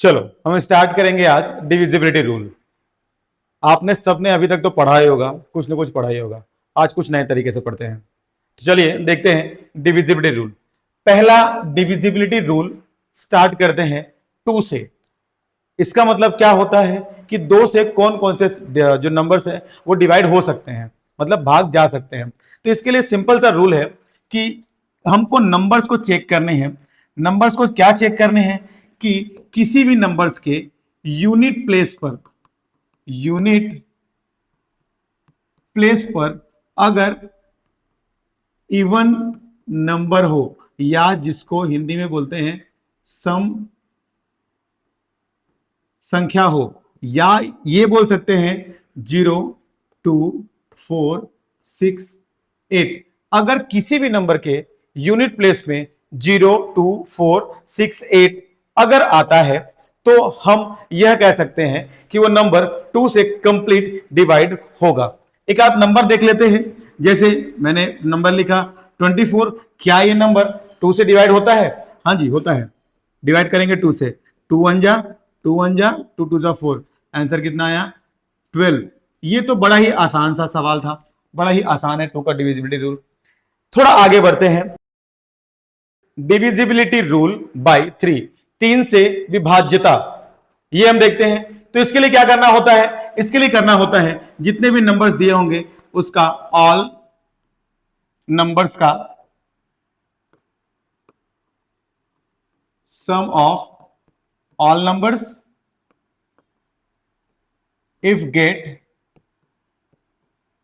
चलो हम स्टार्ट करेंगे आज डिविजिबिलिटी रूल। आपने सबने अभी तक तो पढ़ा ही होगा, कुछ ना कुछ पढ़ा ही होगा। आज कुछ नए तरीके से पढ़ते हैं। तो चलिए देखते हैं डिविजिबिलिटी रूल। पहला डिविजिबिलिटी रूल स्टार्ट करते हैं 2 से। इसका मतलब क्या होता है कि 2 से कौन कौन से जो नंबर्स है वो डिवाइड हो सकते हैं, मतलब भाग जा सकते हैं। तो इसके लिए सिंपल सा रूल है कि हमको नंबर्स को चेक करने हैं। नंबर्स को क्या चेक करने हैं कि किसी भी नंबर्स के यूनिट प्लेस पर अगर इवन नंबर हो, या जिसको हिंदी में बोलते हैं सम संख्या हो, या ये बोल सकते हैं 0 2 4 6 8। अगर किसी भी नंबर के यूनिट प्लेस में 0 2 4 6 8 अगर आता है तो हम यह कह सकते हैं कि वो नंबर 2 से कंप्लीट डिवाइड होगा। एक आध नंबर देख लेते हैं। जैसे मैंने नंबर लिखा 24। क्या ये नंबर 2 से डिवाइड होता है? हाँ जी होता है। डिवाइड करेंगे 2 से। 2 1 जा 2 1 जा 2 2 जा 4। आंसर कितना आया? 12। ये तो बड़ा ही आसान सा सवाल था, बड़ा ही आसान है 2 का डिविजिबिलिटी रूल। थोड़ा आगे बढ़ते हैं। डिविजिबिलिटी रूल बाय 3, 3 से विभाज्यता, ये हम देखते हैं। तो इसके लिए क्या करना होता है? इसके लिए करना होता है जितने भी नंबर्स दिए होंगे उसका ऑल नंबर्स का sum of all numbers if get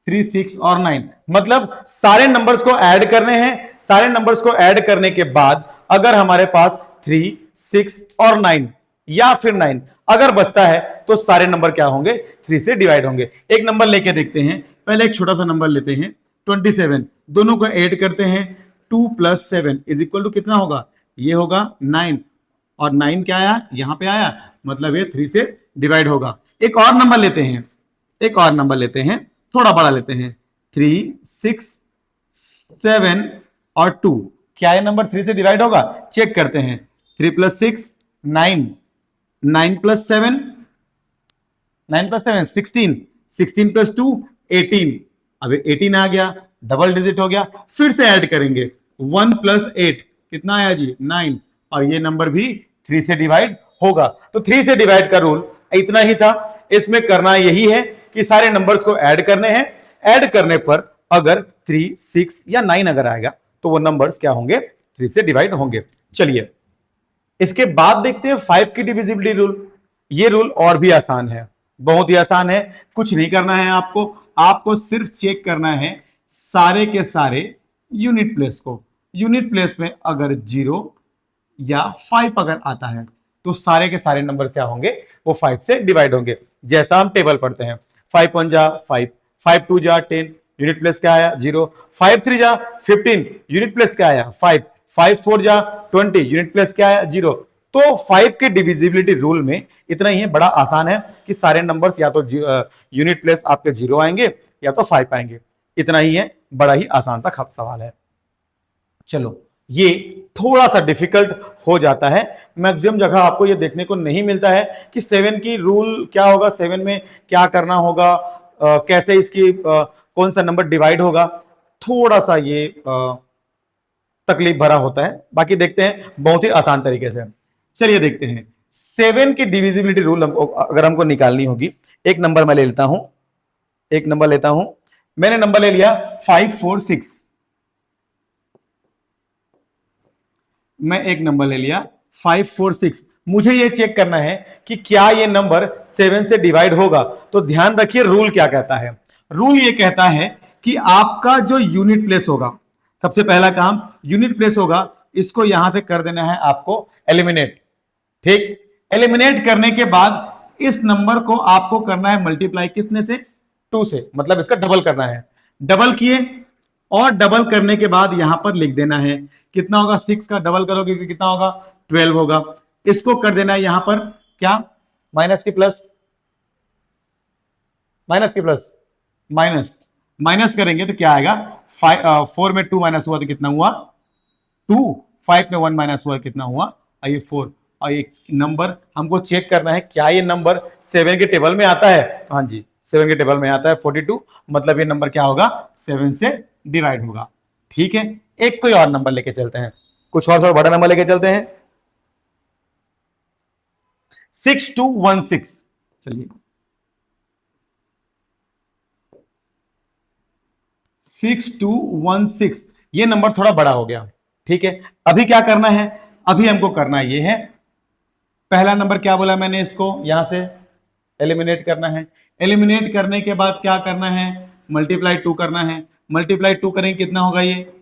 3 6 और 9। मतलब सारे नंबर्स को ऐड करने हैं। सारे नंबर्स को ऐड करने के बाद अगर हमारे पास 3 6 और 9 या फिर 9 अगर बचता है तो सारे नंबर क्या होंगे? 3 से डिवाइड होंगे। एक नंबर लेके देखते हैं। पहले एक छोटा सा नंबर लेते हैं 27। दोनों को ऐड करते हैं। 2 + 7 = कितना होगा? ये होगा 9। और 9 क्या आया? यहां पे आया, मतलब ये 3 से डिवाइड होगा। एक और नंबर लेते हैं, एक और नंबर लेते हैं, थोड़ा बड़ा लेते हैं। 3 6 7 और 2। क्या ये नंबर 3 से डिवाइड होगा? चेक करते हैं। 3 + 6 9, 9 + 7 9 + 7 16, 16 + 2 18। अब 18 आ गया, डबल डिजिट हो गया। फिर से ऐड करेंगे 1 + 8 कितना आया जी? 9। और ये नंबर भी 3 से डिवाइड होगा। तो 3 से डिवाइड का रूल इतना ही था। इसमें करना यही है कि सारे नंबर्स को ऐड करने हैं। ऐड करने पर अगर 3 6 या 9 अगर आएगा तो वो नंबर्स क्या होंगे? 3 से डिवाइड होंगे। चलिए इसके बाद देखते हैं 5 की डिविजिबिलिटी रूल। ये रूल और भी आसान है, बहुत ही आसान है। कुछ नहीं करना है आपको, आपको सिर्फ चेक करना है सारे के सारे यूनिट प्लेस को। यूनिट प्लेस में अगर 0 या 5 अगर आता है तो सारे के सारे नंबर क्या होंगे? वो 5 से डिवाइड होंगे। जैसा हम टेबल पढ़ते हैं 5 1 जा 5, 5 2 जा 10, यूनिट प्लेस क्या आया? 0। 5 3 जा 15, यूनिट प्लेस क्या आया? 5, 5 4 जा 20, यूनिट प्लेस क्या आया? 0। तो 5 के डिविजिबिलिटी रूल में इतना ही है, बड़ा आसान है कि सारे नंबर्स या तो यूनिट प्लेस आपके 0 आएंगे या तो 5 आएंगे। इतना ही है, बड़ा ही आसान सा सवाल है। चलो ये थोड़ा सा डिफिकल्ट हो जाता है। मैक्सिमम जगह आपको ये देखने को नहीं मिलता है कि 7 की रूल क्या होगा, 7 में क्या करना होगा, कैसे इसकी कौन सा नंबर डिवाइड होगा। थोड़ा सा ये तकलीफ भरा होता है। बाकी देखते हैं बहुत ही आसान तरीके से। चलिए देखते हैं 7 की डिविजिबिलिटी रूल अगर हमको निकालनी होगी। एक नंबर मैं ले लेता हूं, एक नंबर लेता हूं। मैंने नंबर ले लिया 5 4 6। मैं एक नंबर ले लिया 5 4 6। मुझे यह चेक करना है कि क्या यह नंबर 7 से डिवाइड होगा। तो ध्यान रखिए रूल क्या कहता है। रूल यह कहता है कि आपका जो यूनिट प्लेस होगा, सबसे पहला काम यूनिट प्लेस होगा, इसको यहां से कर देना है आपको एलिमिनेट। ठीक, एलिमिनेट करने के बाद इस नंबर को आपको करना है मल्टीप्लाई कितने से? 2 से, मतलब इसका डबल करना है। डबल किए और डबल करने के बाद यहां पर लिख देना है कितना होगा? 6 का डबल करोगे तो कितना होगा? 12 होगा। इसको कर देना है यहां पर क्या? माइनस की प्लस, माइनस की प्लस, माइनस। माइनस करेंगे तो क्या आएगा? 4 में 2 माइनस हुआ तो कितना हुआ? 2। 5 में 1 माइनस हुआ कितना हुआ? ये 4। और एक नंबर हमको चेक करना है क्या ये नंबर 7 के टेबल में आता है। तो हाँ जी 7 के टेबल में आता है 42, मतलब ये नंबर क्या होगा 7 से डिवाइड होगा। ठीक है, एक कोई और नंबर लेके चलते हैं, कुछ और थोड़ा बड़ा नंबर लेके चलते हैं। 6216, चलिए 6216, ये नंबर थोड़ा बड़ा हो गया। ठीक है, अभी क्या करना है, अभी हमको करना ये है, पहला नंबर क्या बोला मैंने, इसको यहां से एलिमिनेट करना है। एलिमिनेट करने के बाद क्या करना है, मल्टीप्लाई 2 करना है। मल्टीप्लाई 2 करेंगे कितना होगा, ये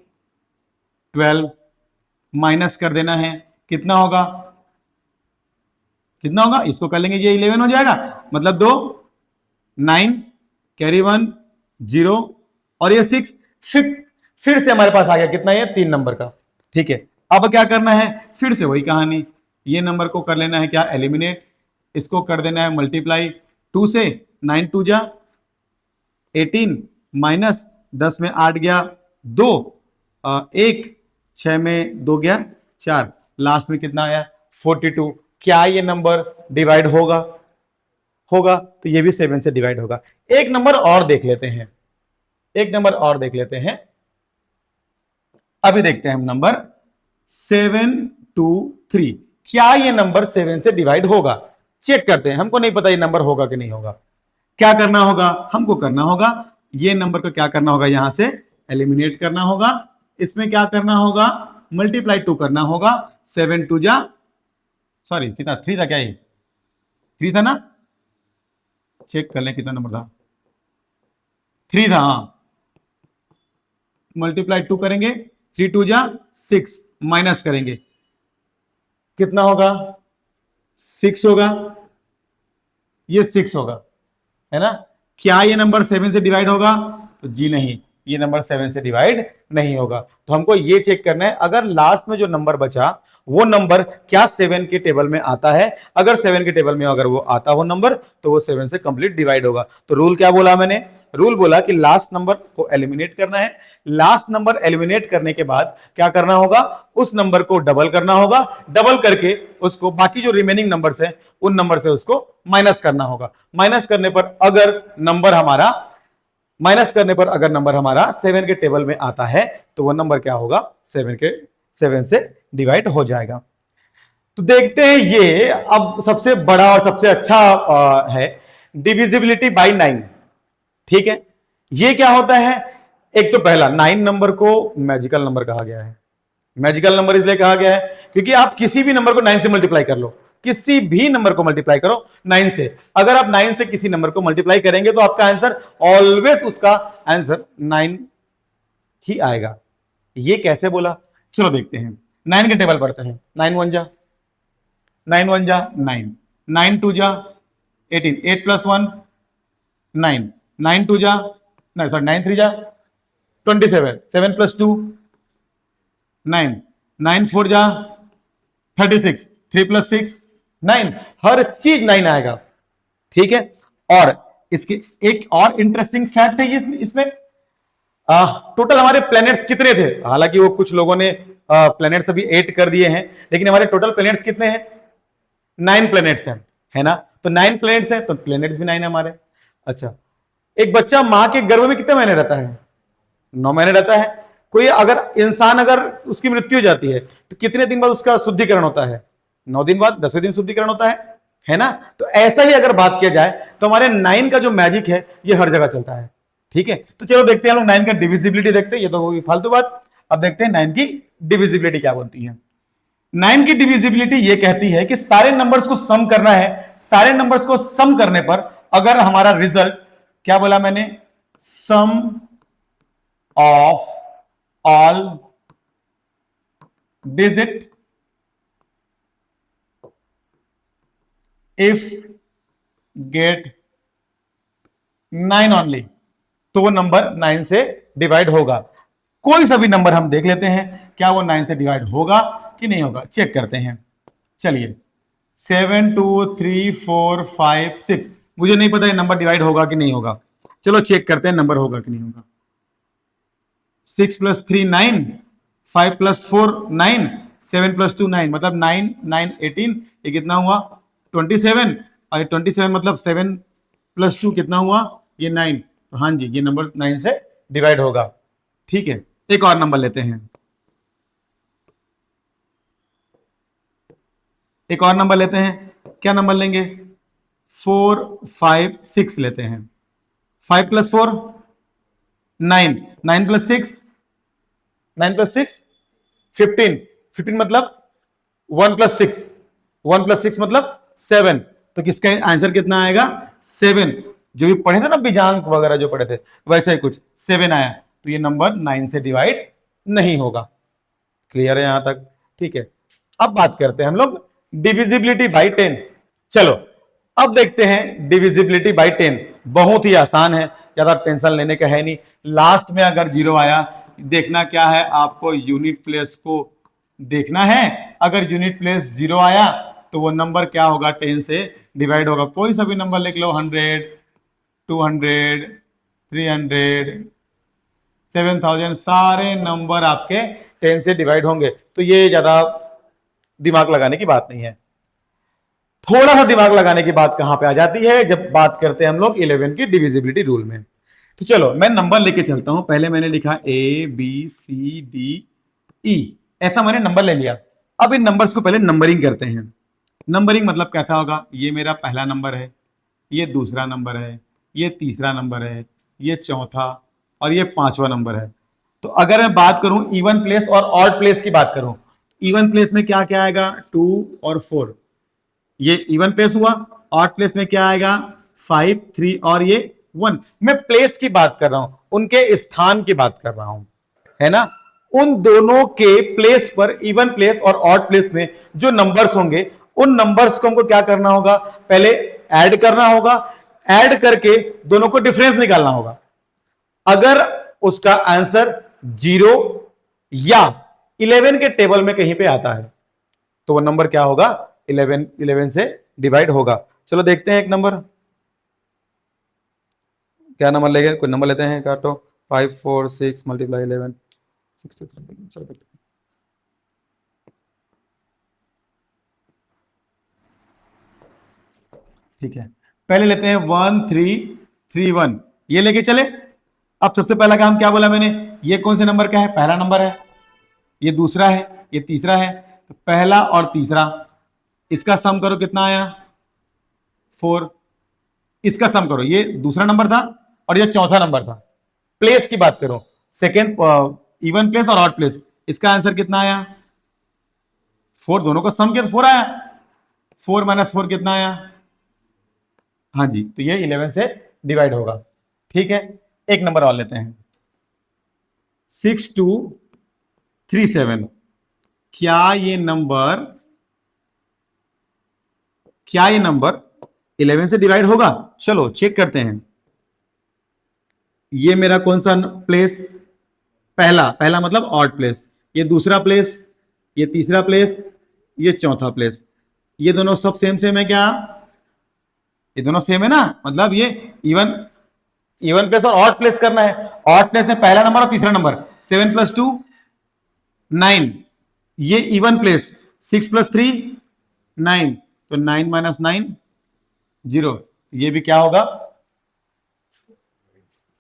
12, माइनस कर देना है, कितना होगा, कितना होगा, इसको कर लेंगे, ये 11 हो जाएगा, मतलब 2, 9 कैरी 1 0 और ये 6, फिर से हमारे पास आ गया कितना, ये 3 नंबर का। ठीक है, अब क्या करना है, फिर से वही कहानी, ये नंबर को कर लेना है क्या, एलिमिनेट, इसको कर देना है मल्टीप्लाई 2 से, 9 2 जा 18, माइनस 10 में 8 गया 2, 1 6 में 2 गया 4, लास्ट में कितना आया 42। क्या ये नंबर डिवाइड होगा, होगा, तो ये भी 7 से डिवाइड होगा। एक नंबर और देख लेते हैं, एक नंबर और देख लेते हैं, अभी देखते हैं हम नंबर 723, क्या ये नंबर 7 से डिवाइड होगा, चेक करते हैं, हमको नहीं पता ये नंबर होगा कि नहीं होगा। क्या करना होगा, हमको करना होगा ये नंबर को क्या करना होगा, यहां से एलिमिनेट करना होगा, इसमें क्या करना होगा, मल्टीप्लाई 2 करना होगा, 7 2 जा, सॉरी कितना 3 था, क्या ये 3 था ना, चेक कर लें कितना नंबर था, 3 था, हाँ, मल्टीप्लाई 2 करेंगे, 3 2 जा 6, माइनस करेंगे कितना होगा 6 होगा, ये 6 होगा, है ना। क्या ये नंबर 7 से डिवाइड होगा, तो जी नहीं, ये नंबर 7 से डिवाइड नहीं होगा। तो हमको ये चेक करना है अगर लास्ट में जो नंबर बचा वो नंबर क्या 7 के टेबल में आता है, अगर 7 के टेबल में अगर वो आता हो नंबर तो वो 7 से कंप्लीट डिवाइड होगा। तो रूल क्या बोला मैंने, रूल बोला कि लास्ट नंबर को एलिमिनेट करना है, लास्ट नंबर एलिमिनेट करने के बाद क्या करना होगा, उस नंबर को डबल करना होगा, डबल करके उसको बाकी जो रिमेनिंग नंबर्स हैं उन नंबर से उसको माइनस करना होगा। माइनस करने पर अगर नंबर हमारा, माइनस करने पर अगर नंबर हमारा 7 के टेबल में आता है तो वो नंबर क्या होगा, 7 से डिवाइड हो जाएगा। तो देखते हैं ये अब सबसे बड़ा और सबसे अच्छा है डिविजिबिलिटी बाय 9। ठीक है, ये क्या होता है, एक तो पहला 9 नंबर को मैजिकल नंबर कहा गया है। मैजिकल नंबर इसलिए कहा गया है क्योंकि आप किसी भी नंबर को 9 से मल्टीप्लाई कर लो, किसी भी नंबर को मल्टीप्लाई करो 9 से, अगर आप 9 से किसी नंबर को मल्टीप्लाई करेंगे तो आपका आंसर ऑलवेज, उसका आंसर 9 ही आएगा। ये कैसे बोला, चलो देखते हैं, 9 के टेबल पढ़ते हैं, 9 1 जा 9, 9 2 जा 18, 8 प्लस 1 9, 9 2 जा, नहीं सॉरी 9 3 जा 27, 7 प्लस 2 9, 9 4 जा 36, 3 प्लस 6 9, हर चीज 9 आएगा। ठीक है, और इसके एक और इंटरेस्टिंग फैक्ट है ये इसमें टोटल हमारे प्लैनेट्स कितने थे, हालांकि वो कुछ लोगों ने प्लैनेट्स अभी 8 कर दिए हैं, लेकिन हमारे टोटल प्लैनेट्स कितने हैं, 9 प्लैनेट्स हैं, है ना। तो 9 प्लैनेट्स हैं तो प्लैनेट्स भी 9 है हमारे। अच्छा, एक बच्चा मां के गर्भ में कितने महीने रहता है, 9 महीने रहता है। कोई अगर इंसान, अगर उसकी मृत्यु हो जाती है तो कितने दिन बाद उसका शुद्धिकरण होता है, 9 दिन बाद, 10वें दिन शुद्धिकरण होता है ना। तो ऐसा ही अगर बात किया जाए तो हमारे 9 का जो मैजिक है ये हर जगह चलता है। ठीक है, तो चलो देखते हैं हम लोग 9 का डिविजिबिलिटी देखते हैं, ये तो फालतू बात। अब देखते हैं 9 की डिविजिबिलिटी क्या बोलती है। 9 की डिविजिबिलिटी ये कहती है कि सारे नंबर्स को सम करना है, सारे नंबर्स को सम करने पर अगर हमारा रिजल्ट, क्या बोला मैंने, sum of all digit if get 9 only, तो वो नंबर 9 से डिवाइड होगा। कोई सा भी नंबर हम देख लेते हैं क्या वो 9 से डिवाइड होगा कि नहीं होगा, चेक करते हैं। चलिए 7 2 3 4 5 6, मुझे नहीं पता ये नंबर डिवाइड होगा कि नहीं होगा, चलो चेक करते हैं नंबर होगा कि नहीं होगा। 6 प्लस 3 9, 5 प्लस 4 9, 7 प्लस 2 9, मतलब 9 9 18, ये कितना हुआ 27, और 27 मतलब 7 प्लस 2 कितना हुआ ये 9। तो हाँ जी, ये नंबर 9 से डिवाइड होगा। ठीक है, एक और नंबर लेते हैं, एक और नंबर लेते हैं। क्या नंबर लेंगे? 4 5 6 लेते हैं। 5 प्लस 4 9, 9 प्लस 6 9 प्लस 6 15, 15 मतलब 1 प्लस 6, 1 प्लस 6 मतलब 7। तो किसका आंसर कितना आएगा? 7। जो भी पढ़े थे ना बीजांक वगैरह जो पढ़े थे, वैसे ही कुछ 7 आया। तो ये नंबर 9 से डिवाइड नहीं होगा। क्लियर है यहां तक? ठीक है, अब बात करते हैं हम लोग डिविजिबिलिटी बाई 10। चलो अब देखते हैं डिविजिबिलिटी बाई 10। बहुत ही आसान है, ज्यादा टेंशन लेने का है नहीं। लास्ट में अगर जीरो आया, देखना क्या है आपको, यूनिट प्लेस को देखना है। अगर यूनिट प्लेस जीरो आया तो वो नंबर क्या होगा? 10 से डिवाइड होगा। कोई सा भी नंबर लिख लो, 100 200 300 7000, सारे नंबर आपके 10 से डिवाइड होंगे। तो ये ज्यादा दिमाग लगाने की बात नहीं है। थोड़ा सा दिमाग लगाने की बात कहां पे आ जाती है? जब बात करते हैं हम लोग 11 की डिविजिबिलिटी रूल में। तो चलो मैं नंबर लेके चलता हूं। पहले मैंने लिखा ABCDE, ऐसा मैंने नंबर ले लिया। अब इन नंबर्स को पहले नंबरिंग करते हैं। नंबरिंग मतलब कैसा होगा? ये मेरा पहला नंबर है, ये दूसरा नंबर है, ये तीसरा नंबर है, ये चौथा और ये पांचवा नंबर है। तो अगर मैं बात करूं इवन प्लेस और ऑड प्लेस की बात करूं, इवन प्लेस में क्या क्या आएगा? 2 और 4, ये इवन प्लेस हुआ। ऑड प्लेस में क्या आएगा? 5 3 और ये 1। मैं प्लेस की बात कर रहा हूं, उनके स्थान की बात कर रहा हूं, है ना। उन दोनों के प्लेस पर, इवन प्लेस और ऑड प्लेस में जो नंबर्स होंगे, उन नंबर्स को हमको क्या करना होगा? पहले ऐड करना होगा। ऐड करके दोनों को डिफरेंस निकालना होगा। अगर उसका आंसर 0 या 11 के टेबल में कहीं पे आता है तो वो नंबर क्या होगा? 11 से डिवाइड होगा। चलो देखते हैं एक नंबर, क्या नंबर लेंगे? कोई नंबर लेते हैं, काटो। 5 4 6 मल्टीप्लाई 11 63। चलो देखते हैं। ठीक है, पहले लेते हैं 1 3 3 1, ये लेके चले। अब सबसे पहला काम क्या बोला मैंने? ये कौन से नंबर का है? पहला नंबर है, ये दूसरा है, ये तीसरा है। तो पहला और तीसरा, इसका सम करो, कितना आया? 4। इसका सम करो, ये दूसरा नंबर था और ये चौथा नंबर था। प्लेस की बात करो, सेकेंड इवन प्लेस और ऑड प्लेस, इसका आंसर कितना आया? 4। दोनों का सम किया तो 4 आया। 4 माइनस 4 कितना आया? हाँ जी, तो ये 11 से डिवाइड होगा। ठीक है, एक नंबर और लेते हैं, 6 2 3 7। क्या ये नंबर 11 से डिवाइड होगा? चलो चेक करते हैं। ये मेरा कौन सा प्लेस? पहला मतलब ऑड प्लेस, ये दूसरा प्लेस, ये तीसरा प्लेस, ये चौथा प्लेस। ये दोनों सब सेम सेम है क्या? ये दोनों सेम है ना, मतलब ये इवन प्लेस और ऑड प्लेस करना है। ऑड प्लेस में पहला नंबर और तीसरा नंबर, 7 प्लस 2 9। ये इवन प्लेस, 6 प्लस 3 9। तो 9 माइनस 9 0। ये भी क्या होगा?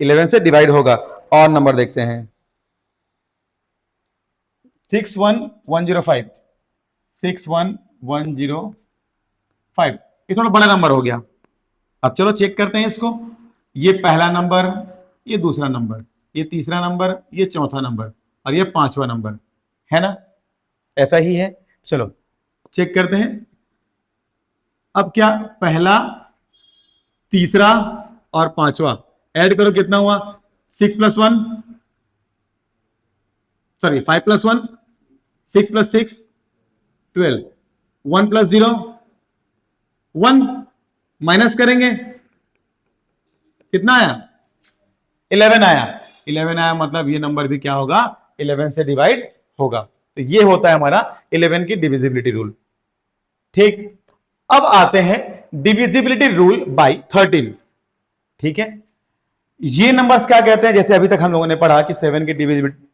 11 से डिवाइड होगा। और नंबर देखते हैं, 61105, 61105। ये थोड़ा बड़ा नंबर हो गया। अब चलो चेक करते हैं इसको। ये पहला नंबर, ये दूसरा नंबर, ये तीसरा नंबर, ये चौथा नंबर और ये पांचवा नंबर, है ना? ऐसा ही है। चलो चेक करते हैं। अब क्या, पहला, तीसरा और पांचवा ऐड करो, कितना हुआ? 6 plus 1, sorry 5 plus 1, 6 plus 6 12, 1 plus 0 1, minus करेंगे, कितना आया? 11 आया। 11 आया मतलब ये नंबर भी क्या होगा? 11 से डिवाइड होगा। तो ये होता है हमारा 11 की डिविजिबिलिटी रूल। ठीक, अब आते हैं डिविजिबिलिटी रूल बाय 13। ठीक है, ये नंबर्स क्या कहते हैं? जैसे अभी तक हम लोगों ने पढ़ा कि 7 की डिविजिबिलिटी,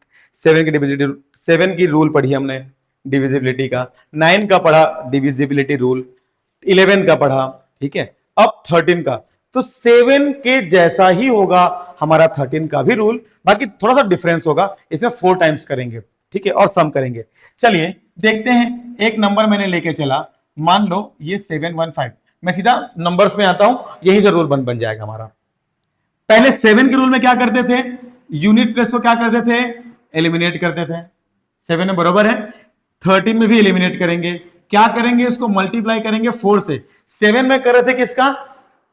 7 की रूल पढ़ी हमने। डिविजिबिलिटी का, 9 का पढ़ा डिविजिबिलिटी रूल, 11 का पढ़ा, ठीक है। अब 13 का, तो 7 के जैसा ही होगा हमारा 13 का भी रूल, बाकी थोड़ा सा डिफरेंस होगा, इसमें 4 टाइम्स करेंगे, ठीक है, और सम करेंगे। चलिए देखते हैं, एक नंबर मैंने लेके चला, मान लो ये 715, मैं सीधा नंबर्स में आता हूं, यही से रूल बन जाएगा हमारा। पहले 7 के रूल में क्या करते थे, यूनिट प्लेस को क्या करते थे, एलिमिनेट करते थे, 7 में बराबर है, 13 में भी एलिमिनेट करेंगे, क्या करेंगे, इसको मल्टीप्लाई करेंगे 4 से। 7 में कर रहे थे किसका,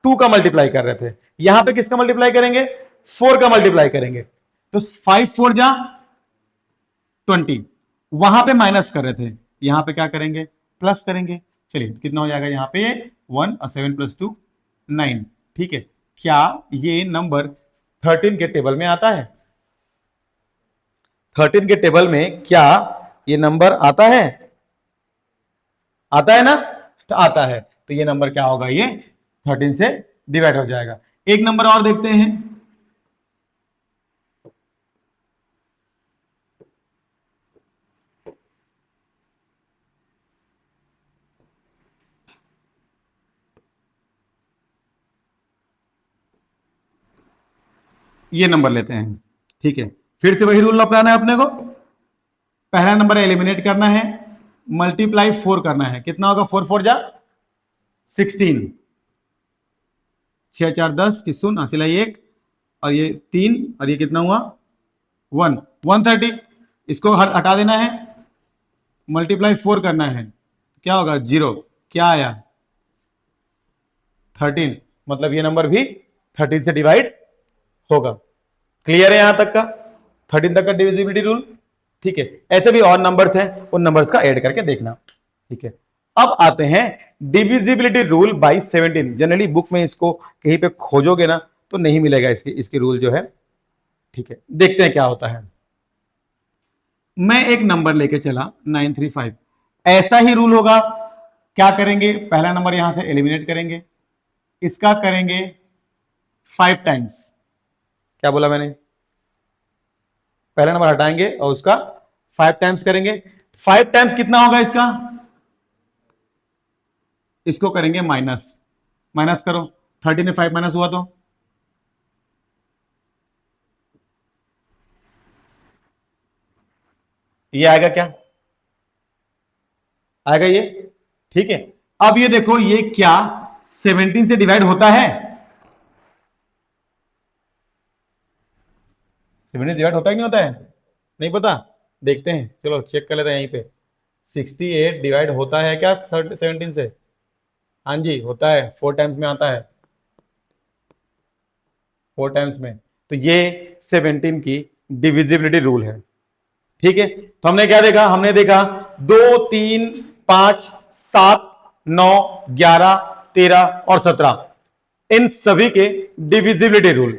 2 का मल्टीप्लाई कर रहे थे, यहां पे किसका मल्टीप्लाई करेंगे, 4 का मल्टीप्लाई करेंगे, तो 5 4 जा 20, वहां पे माइनस कर रहे थे, यहां पे क्या करेंगे, प्लस करेंगे। चलिए कितना हो जाएगा यहाँ पे 1 और 7 + 2 9, ठीक है। क्या ये नंबर 13 के टेबल में आता है, 13 के टेबल में क्या ये नंबर आता है, आता है ना, तो आता है, तो ये नंबर क्या होगा, ये 13 से डिवाइड हो जाएगा। एक नंबर और देखते हैं, ये नंबर लेते हैं, ठीक है। फिर से वही रूल अपनाना है अपने को, पहला नंबर एलिमिनेट करना है, मल्टीप्लाई 4 करना है, कितना होगा, 4 4 जा 16, 6 4 10 की सुन हासिलाई 1, और ये 3, और ये कितना हुआ 1 130, इसको हटा देना है, मल्टीप्लाई 4 करना है, क्या होगा 0, क्या आया 13, मतलब ये नंबर भी 13 से डिवाइड होगा। क्लियर है यहां तक का, 13 तक का डिविजिबिलिटी रूल, ठीक है। ऐसे भी और नंबर्स हैं, उन नंबर्स का ऐड करके देखना, ठीक है। अब आते हैं divisibility rule by 17। Generally book में इसको कहीं पे खोजोगे ना तो नहीं मिलेगा इसकी रूल जो है, ठीक है। देखते हैं क्या होता है। मैं एक नंबर लेके चला 935, ऐसा ही रूल होगा, क्या करेंगे, पहला नंबर यहां से एलिमिनेट करेंगे, इसका करेंगे 5 टाइम्स, क्या बोला मैंने, पहला नंबर हटाएंगे और उसका 5 टाइम्स करेंगे। 5 टाइम्स कितना होगा इसका, इसको करेंगे माइनस, माइनस करो, 13 में 5 माइनस हुआ तो ये आएगा, क्या आएगा ये, ठीक है। अब ये देखो, ये क्या 17 से डिवाइड होता है, 17 से डिवाइड होता है कि नहीं होता है, नहीं पता, देखते हैं, चलो चेक कर लेते हैं यहीं पे। 68 डिवाइड होता है क्या 17 से, हाँ जी होता है, 4 टाइम्स में आता है, 4 टाइम्स में, तो ये 17 की डिविजिबिलिटी रूल है, ठीक है। तो हमने क्या देखा, हमने देखा 2 3 5 7 9 11 13 और 17, इन सभी के डिविजिबिलिटी रूल।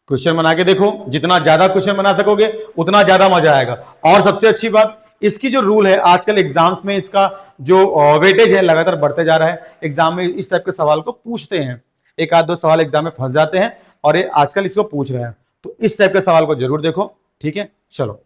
क्वेश्चन बना के देखो, जितना ज्यादा क्वेश्चन बना सकोगे उतना ज्यादा मजा आएगा। और सबसे अच्छी बात, इसकी जो रूल है आजकल एग्जाम्स में इसका जो वेटेज है लगातार बढ़ते जा रहा है, एग्जाम में इस टाइप के सवाल को पूछते हैं, एक आध दो सवाल एग्जाम में फंस जाते हैं और ये आजकल इसको पूछ रहे हैं, तो इस टाइप के सवाल को जरूर देखो, ठीक है। चलो